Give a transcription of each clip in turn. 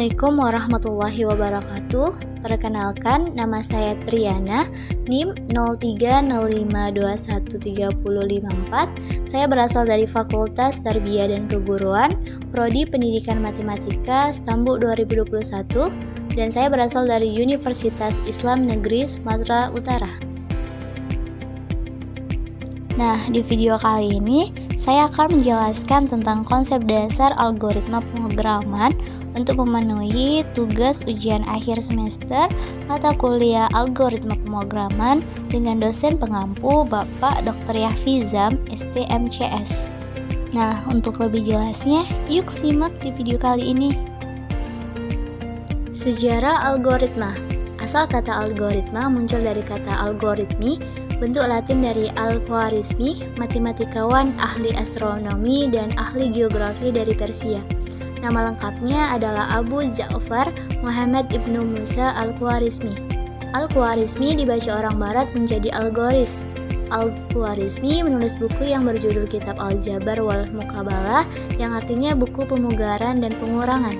Assalamualaikum warahmatullahi wabarakatuh. Perkenalkan, nama saya Triana, NIM 0305213054. Saya berasal dari Fakultas Tarbiyah dan Keguruan, Prodi Pendidikan Matematika, Stambuk 2021, dan saya berasal dari Universitas Islam Negeri Sumatera Utara. Nah, di video kali ini saya akan menjelaskan tentang konsep dasar algoritma pemrograman untuk memenuhi tugas ujian akhir semester mata kuliah algoritma pemrograman dengan dosen pengampu Bapak Dr. Yahfizam, STMCS. Nah, untuk lebih jelasnya, yuk simak di video kali ini. Sejarah algoritma. Asal kata algoritma muncul dari kata algoritmi, bentuk Latin dari Al-Khwarizmi, matematikawan, ahli astronomi, dan ahli geografi dari Persia. Nama lengkapnya adalah Abu Ja'far Muhammad ibnu Musa Al-Khwarizmi. Al-Khwarizmi dibaca orang barat menjadi Algoris. Al-Khwarizmi menulis buku yang berjudul Kitab Al-Jabar wal Muqabalah, yang artinya buku pemugaran dan pengurangan.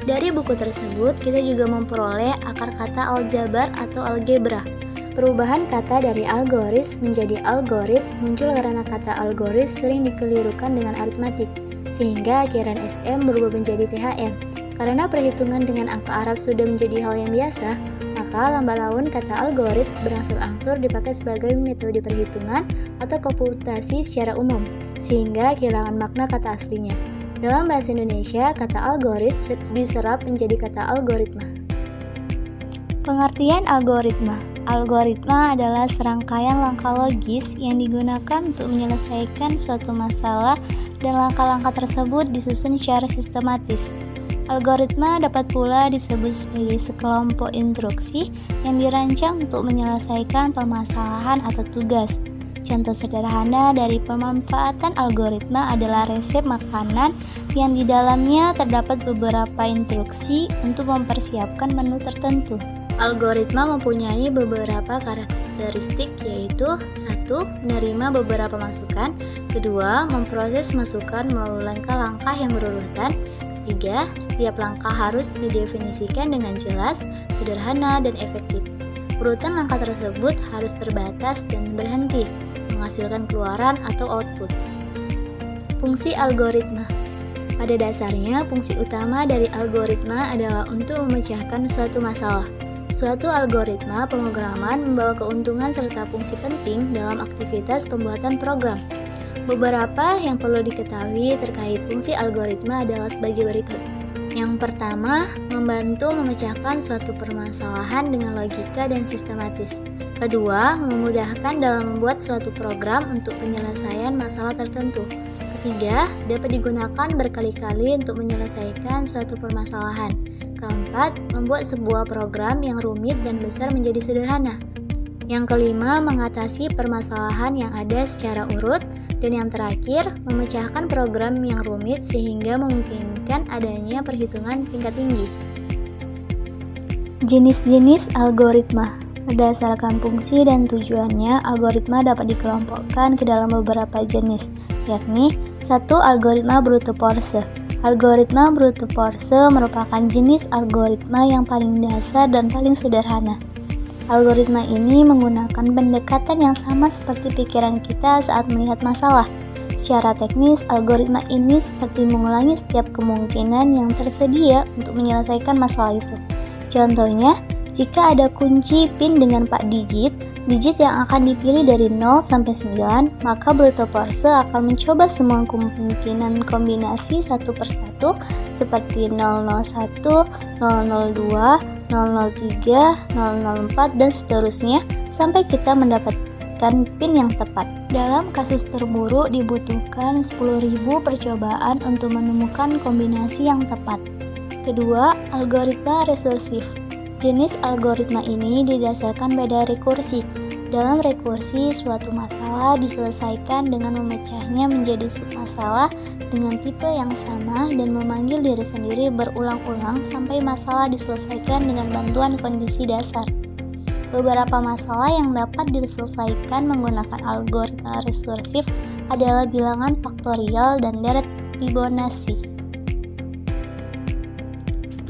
Dari buku tersebut, kita juga memperoleh akar kata aljabar atau algebra. Perubahan kata dari algoris menjadi algorit muncul karena kata algoris sering dikelirukan dengan aritmatik, sehingga akhiran SM berubah menjadi THM. Karena perhitungan dengan angka Arab sudah menjadi hal yang biasa, maka lambat laun kata algorit berangsur-angsur dipakai sebagai metode perhitungan atau komputasi secara umum, sehingga kehilangan makna kata aslinya. Dalam bahasa Indonesia, kata algorit diserap menjadi kata algoritma. Pengertian algoritma. Algoritma adalah serangkaian langkah logis yang digunakan untuk menyelesaikan suatu masalah, dan langkah-langkah tersebut disusun secara sistematis. Algoritma dapat pula disebut sebagai sekelompok instruksi yang dirancang untuk menyelesaikan permasalahan atau tugas. Contoh sederhana dari pemanfaatan algoritma adalah resep makanan yang di dalamnya terdapat beberapa instruksi untuk mempersiapkan menu tertentu. Algoritma mempunyai beberapa karakteristik, yaitu 1. Menerima beberapa masukan. 2. Memproses masukan melalui langkah-langkah yang berurutan. 3. Setiap langkah harus didefinisikan dengan jelas, sederhana, dan efektif. Urutan langkah tersebut harus terbatas dan berhenti, menghasilkan keluaran atau output. Fungsi algoritma. Pada dasarnya, fungsi utama dari algoritma adalah untuk memecahkan suatu masalah. Suatu algoritma pemrograman membawa keuntungan serta fungsi penting dalam aktivitas pembuatan program. Beberapa yang perlu diketahui terkait fungsi algoritma adalah sebagai berikut. Yang pertama, membantu memecahkan suatu permasalahan dengan logika dan sistematis. Kedua, memudahkan dalam membuat suatu program untuk penyelesaian masalah tertentu. Ketiga, dapat digunakan berkali-kali untuk menyelesaikan suatu permasalahan. Keempat, membuat sebuah program yang rumit dan besar menjadi sederhana. Yang kelima, mengatasi permasalahan yang ada secara urut. Dan yang terakhir, memecahkan program yang rumit sehingga memungkinkan adanya perhitungan tingkat tinggi. Jenis-jenis algoritma. Berdasarkan fungsi dan tujuannya, algoritma dapat dikelompokkan ke dalam beberapa jenis, yakni 1. Algoritma brute force. Algoritma brute force merupakan jenis algoritma yang paling dasar dan paling sederhana. Algoritma ini menggunakan pendekatan yang sama seperti pikiran kita saat melihat masalah. Secara teknis, algoritma ini seperti mengulangi setiap kemungkinan yang tersedia untuk menyelesaikan masalah itu. Contohnya, jika ada kunci PIN dengan 4 digit yang akan dipilih dari 0 sampai 9, maka brute force akan mencoba semua kemungkinan kombinasi satu persatu seperti 001, 002, 003, 004, dan seterusnya sampai kita mendapatkan PIN yang tepat. Dalam kasus terburuk dibutuhkan 10.000 percobaan untuk menemukan kombinasi yang tepat. Kedua, algoritma rekursif. Jenis algoritma ini didasarkan pada rekursi. Dalam rekursi, suatu masalah diselesaikan dengan memecahnya menjadi submasalah dengan tipe yang sama dan memanggil diri sendiri berulang-ulang sampai masalah diselesaikan dengan bantuan kondisi dasar. Beberapa masalah yang dapat diselesaikan menggunakan algoritma rekursif adalah bilangan faktorial dan deret Fibonacci.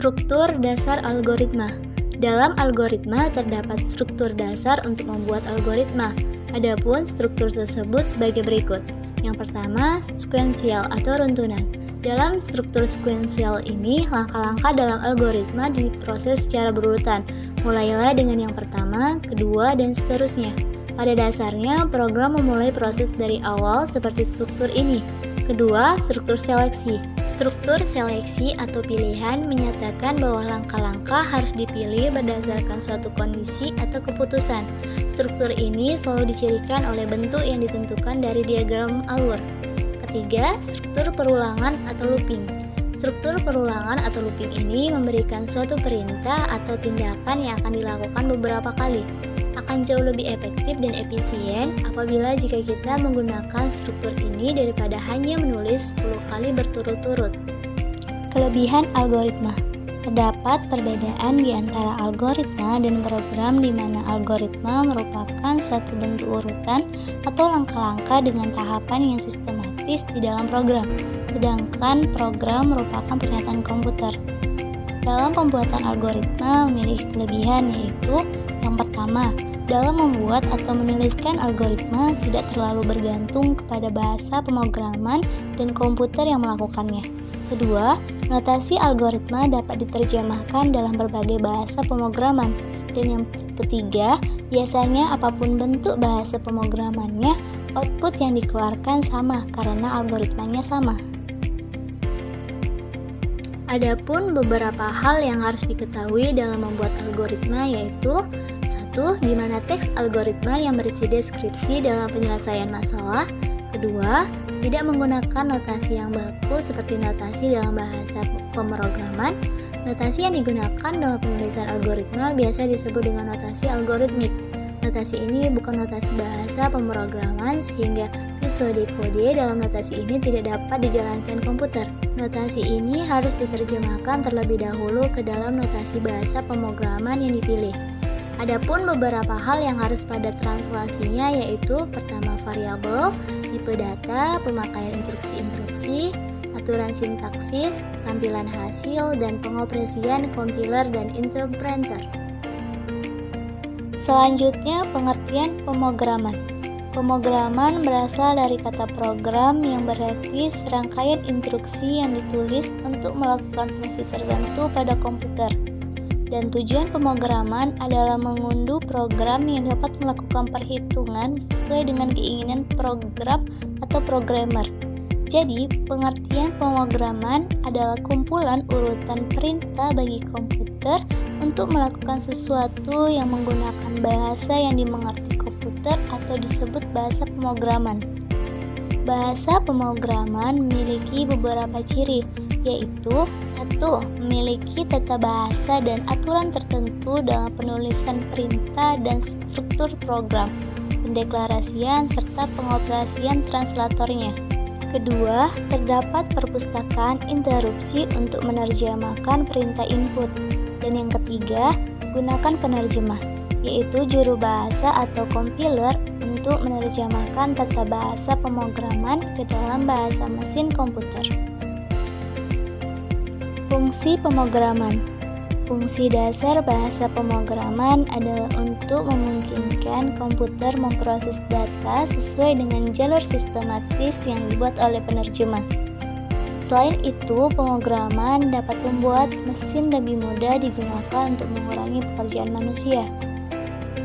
Struktur dasar algoritma. Dalam algoritma terdapat struktur dasar untuk membuat algoritma. Adapun struktur tersebut sebagai berikut. Yang pertama, sekuensial atau runtunan. Dalam struktur sekuensial ini, langkah-langkah dalam algoritma diproses secara berurutan, mulailah dengan yang pertama, kedua, dan seterusnya. Pada dasarnya, program memulai proses dari awal seperti struktur ini. Kedua, struktur seleksi. Struktur seleksi atau pilihan menyatakan bahwa langkah-langkah harus dipilih berdasarkan suatu kondisi atau keputusan. Struktur ini selalu dicirikan oleh bentuk yang ditentukan dari diagram alur. Ketiga, struktur perulangan atau looping. Struktur perulangan atau looping ini memberikan suatu perintah atau tindakan yang akan dilakukan beberapa kali. Akan jauh lebih efektif dan efisien apabila jika kita menggunakan struktur ini daripada hanya menulis 10 kali berturut-turut. Kelebihan algoritma. Terdapat perbedaan di antara algoritma dan program di mana algoritma merupakan suatu bentuk urutan atau langkah-langkah dengan tahapan yang sistematis di dalam program, sedangkan program merupakan pernyataan komputer. Dalam pembuatan algoritma memiliki kelebihan yaitu yang pertama, dalam membuat atau menuliskan algoritma tidak terlalu bergantung kepada bahasa pemrograman dan komputer yang melakukannya. Kedua, notasi algoritma dapat diterjemahkan dalam berbagai bahasa pemrograman. Dan yang ketiga, biasanya apapun bentuk bahasa pemrogramannya, output yang dikeluarkan sama karena algoritmanya sama. Adapun beberapa hal yang harus diketahui dalam membuat algoritma yaitu 1. Di mana teks algoritma yang berisi deskripsi dalam penyelesaian masalah. Kedua, tidak menggunakan notasi yang baku seperti notasi dalam bahasa pemrograman. Notasi yang digunakan dalam penulisan algoritma biasa disebut dengan notasi algoritmik. Notasi ini bukan notasi bahasa pemrograman sehingga pseudokode dalam notasi ini tidak dapat dijalankan komputer. Notasi ini harus diterjemahkan terlebih dahulu ke dalam notasi bahasa pemrograman yang dipilih. Adapun beberapa hal yang harus pada translasinya yaitu pertama variabel, tipe data, pemakaian instruksi-instruksi, aturan sintaksis, tampilan hasil, dan pengoperasian compiler dan interpreter. Selanjutnya, pengertian pemrograman. Pemrograman berasal dari kata program yang berarti serangkaian instruksi yang ditulis untuk melakukan fungsi tertentu pada komputer. Dan tujuan pemrograman adalah mengunduh program yang dapat melakukan perhitungan sesuai dengan keinginan program atau programmer. Jadi, pengertian pemrograman adalah kumpulan urutan perintah bagi komputer untuk melakukan sesuatu yang menggunakan bahasa yang dimengerti komputer atau disebut bahasa pemrograman. Bahasa pemrograman memiliki beberapa ciri, yaitu 1. Memiliki tata bahasa dan aturan tertentu dalam penulisan perintah dan struktur program, pendeklarasian, serta pengoperasian translatornya. Kedua, terdapat perpustakaan interupsi untuk menerjemahkan perintah input. Dan yang ketiga, gunakan penerjemah, yaitu juru bahasa atau compiler untuk menerjemahkan tata bahasa pemrograman ke dalam bahasa mesin komputer. Fungsi pemrograman. Fungsi dasar bahasa pemrograman adalah untuk memungkinkan komputer memproses data sesuai dengan jalur sistematis yang dibuat oleh penerjemah. Selain itu, pemrograman dapat membuat mesin lebih mudah digunakan untuk mengurangi pekerjaan manusia.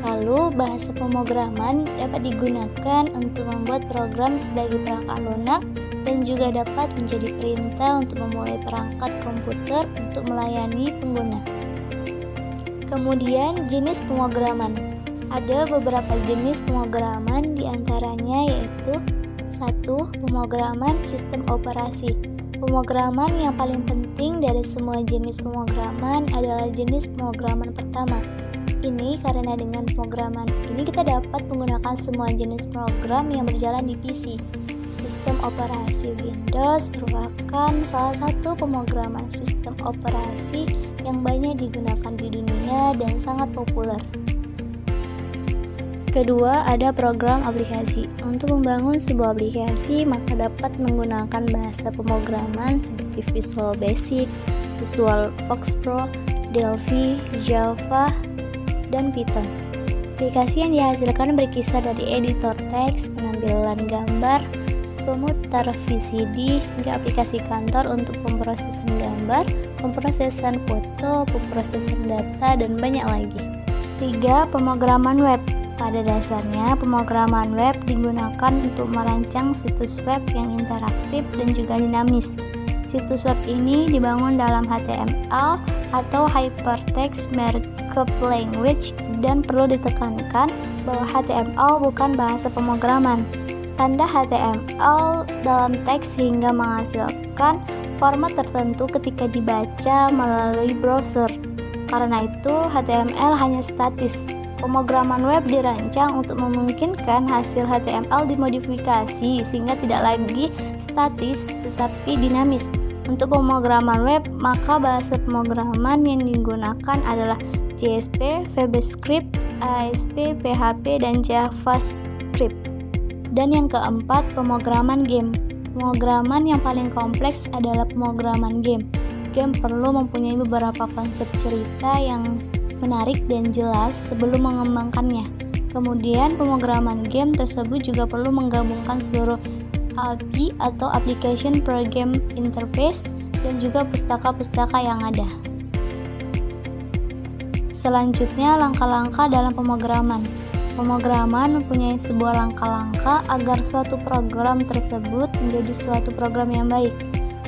Lalu, bahasa pemrograman dapat digunakan untuk membuat program sebagai perangkat lunak dan juga dapat menjadi perintah untuk memulai perangkat komputer untuk melayani pengguna. Kemudian, jenis pemrograman. Ada beberapa jenis pemrograman diantaranya yaitu 1. Pemrograman sistem operasi. Pemrograman yang paling penting dari semua jenis pemrograman adalah jenis pemrograman pertama. Ini karena dengan pemrograman ini kita dapat menggunakan semua jenis program yang berjalan di PC. Sistem operasi Windows merupakan salah satu pemrograman sistem operasi yang banyak digunakan di dunia dan sangat populer. Kedua, ada program aplikasi. Untuk membangun sebuah aplikasi, maka dapat menggunakan bahasa pemrograman seperti Visual Basic, Visual Fox Pro, Delphi, Java, dan Python. Aplikasi yang dihasilkan berkisar dari editor teks, pengambilan gambar, pemutar VCD, hingga aplikasi kantor untuk pemrosesan gambar, pemrosesan foto, pemrosesan data, dan banyak lagi. 3. Pemrograman web. Pada dasarnya, pemrograman web digunakan untuk merancang situs web yang interaktif dan juga dinamis. Situs web ini dibangun dalam HTML atau Hypertext Markup Language, dan perlu ditekankan bahwa HTML bukan bahasa pemrograman. Tanda HTML dalam teks sehingga menghasilkan format tertentu ketika dibaca melalui browser. Karena itu, HTML hanya statis. Pemrograman web dirancang untuk memungkinkan hasil HTML dimodifikasi sehingga tidak lagi statis tetapi dinamis. Untuk pemrograman web, maka bahasa pemrograman yang digunakan adalah JSP, VBScript, ASP, PHP, dan JavaScript. Dan yang keempat, pemrograman game. Pemrograman yang paling kompleks adalah pemrograman game. Game perlu mempunyai beberapa konsep cerita yang menarik dan jelas sebelum mengembangkannya. Kemudian, pemrograman game tersebut juga perlu menggabungkan seluruh API atau Application Program Interface dan juga pustaka-pustaka yang ada. Selanjutnya, langkah-langkah dalam pemrograman. Pemrograman mempunyai sebuah langkah-langkah agar suatu program tersebut menjadi suatu program yang baik.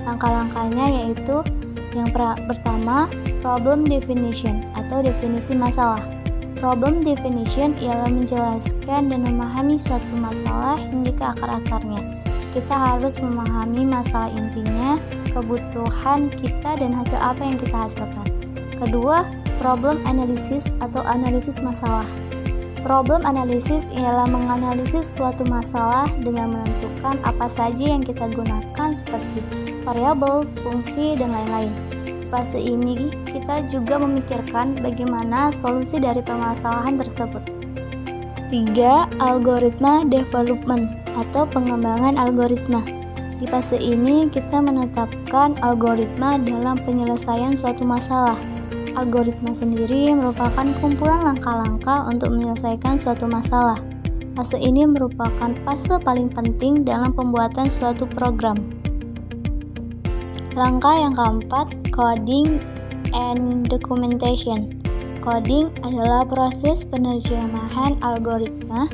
Langkah-langkahnya yaitu yang pertama, problem definition atau definisi masalah. Problem definition ialah menjelaskan dan memahami suatu masalah hingga ke akar-akarnya. Kita harus memahami masalah intinya, kebutuhan kita, dan hasil apa yang kita hasilkan. Kedua, problem analysis atau analisis masalah. Problem analysis ialah menganalisis suatu masalah dengan menentukan apa saja yang kita gunakan seperti variabel, fungsi, dan lain-lain. Fase ini kita juga memikirkan bagaimana solusi dari permasalahan tersebut. 3. Algoritma development atau pengembangan algoritma. Di fase ini kita menetapkan algoritma dalam penyelesaian suatu masalah. Algoritma sendiri merupakan kumpulan langkah-langkah untuk menyelesaikan suatu masalah. Fase ini merupakan fase paling penting dalam pembuatan suatu program. Langkah yang keempat, coding and documentation. Coding adalah proses penerjemahan algoritma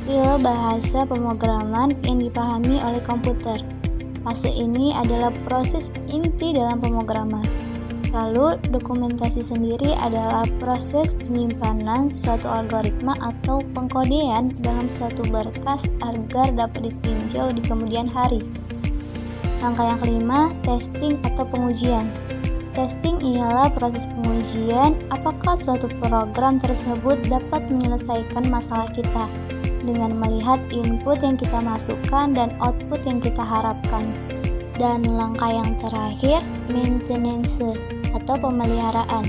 ke bahasa pemrograman yang dipahami oleh komputer. Fase ini adalah proses inti dalam pemrograman. Lalu, dokumentasi sendiri adalah proses penyimpanan suatu algoritma atau pengkodean dalam suatu berkas agar dapat ditinjau di kemudian hari. Langkah yang kelima, testing atau pengujian. Testing ialah proses pengujian apakah suatu program tersebut dapat menyelesaikan masalah kita dengan melihat input yang kita masukkan dan output yang kita harapkan. Dan langkah yang terakhir, maintenance atau pemeliharaan.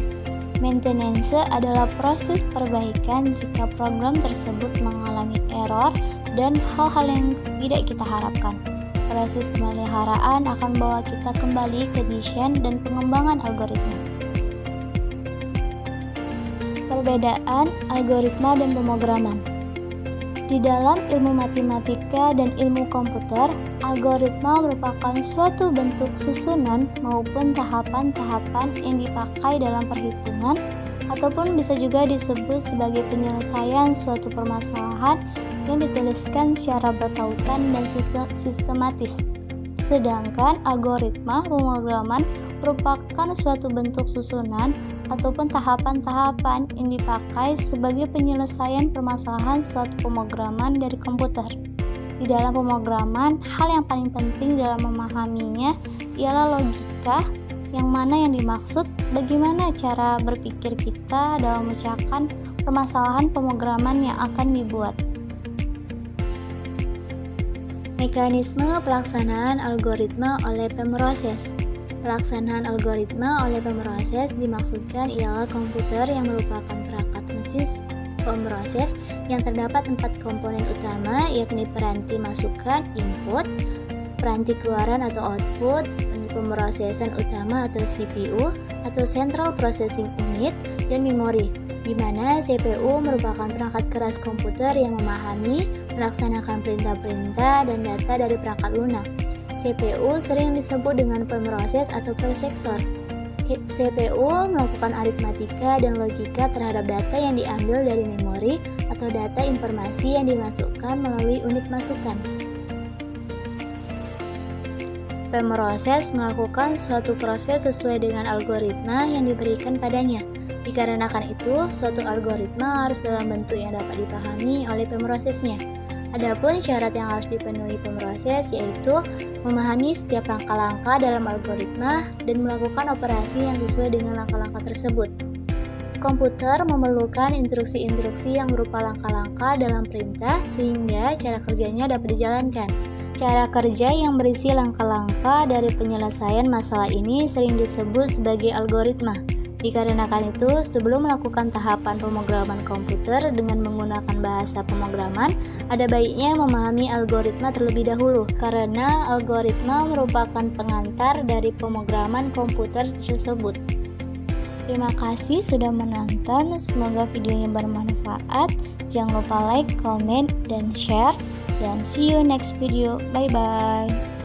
Maintenance adalah proses perbaikan jika program tersebut mengalami error dan hal-hal yang tidak kita harapkan. Proses pemeliharaan akan membawa kita kembali ke desain dan pengembangan algoritma. Perbedaan algoritma dan pemrograman. Di dalam ilmu matematika dan ilmu komputer, algoritma merupakan suatu bentuk susunan maupun tahapan-tahapan yang dipakai dalam perhitungan ataupun bisa juga disebut sebagai penyelesaian suatu permasalahan yang dituliskan secara bertautan dan sistematis. Sedangkan algoritma pemrograman merupakan suatu bentuk susunan ataupun tahapan-tahapan yang dipakai sebagai penyelesaian permasalahan suatu pemrograman dari komputer. Di dalam pemrograman, hal yang paling penting dalam memahaminya ialah logika, yang mana yang dimaksud bagaimana cara berpikir kita dalam memecahkan permasalahan pemrograman yang akan dibuat. Mekanisme pelaksanaan algoritma oleh pemroses. Pelaksanaan algoritma oleh pemroses dimaksudkan ialah komputer yang merupakan perangkat mesin pemroses yang terdapat 4 komponen utama, yakni peranti masukan input, peranti keluaran atau output, pemrosesan utama atau CPU atau Central Processing Unit, dan memori, di mana CPU merupakan perangkat keras komputer yang memahami, melaksanakan perintah-perintah dan data dari perangkat lunak. CPU sering disebut dengan pemroses atau prosesor. CPU melakukan aritmatika dan logika terhadap data yang diambil dari memori atau data informasi yang dimasukkan melalui unit masukan. Pemroses melakukan suatu proses sesuai dengan algoritma yang diberikan padanya. Dikarenakan itu, suatu algoritma harus dalam bentuk yang dapat dipahami oleh pemrosesnya. Adapun syarat yang harus dipenuhi pemroses yaitu memahami setiap langkah-langkah dalam algoritma dan melakukan operasi yang sesuai dengan langkah-langkah tersebut. Komputer memerlukan instruksi-instruksi yang berupa langkah-langkah dalam perintah sehingga cara kerjanya dapat dijalankan. Cara kerja yang berisi langkah-langkah dari penyelesaian masalah ini sering disebut sebagai algoritma. Dikarenakan itu, sebelum melakukan tahapan pemrograman komputer dengan menggunakan bahasa pemrograman, ada baiknya memahami algoritma terlebih dahulu, karena algoritma merupakan pengantar dari pemrograman komputer tersebut. Terima kasih sudah menonton, semoga videonya bermanfaat. Jangan lupa like, comment, dan share, dan see you next video. Bye-bye.